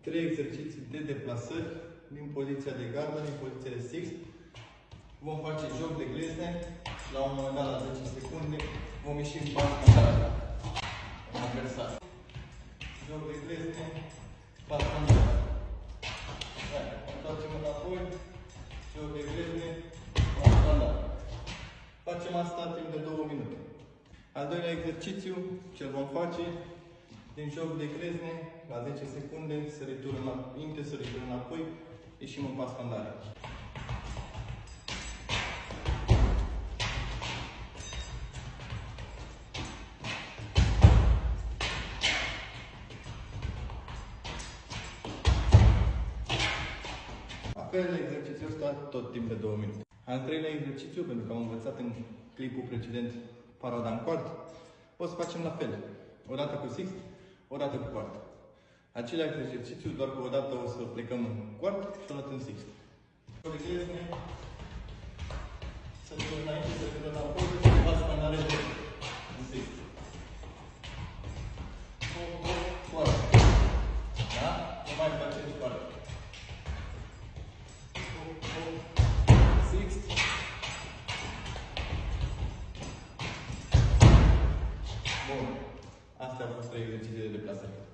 3 exerciții de deplasări din poziția de gardă, din poziția de six. Vom face joc de glezne. La un moment dat, la 10 secunde, vom ieși în pas mandată. În adversar. Joc de glezne, pas mandată. Întoarcem înapoi. Joc de glezne, pas mandată. Facem asta timp de 2 minute. Al doilea exercițiu, ce vom face din joc de glezne, la 10 secunde, sărituri înainte, sărituri înapoi, ieșim în pas mandare. Apel exercițiul ăsta tot timp de 2 minute. Al treilea exercițiu, pentru că am învățat în clipul precedent paroada în quart, o să facem la fel. O dată cu six, o dată cu quart. Același exercițiu, doar că o dată o să plecăm în quart și o dată în six. De glezne, să ducă înainte, să ducă înapoi, pas mandare în six. Quart. Da? Nu mai facem quart. Six. Bun. Astea au fost 3 exerciții de deplasare.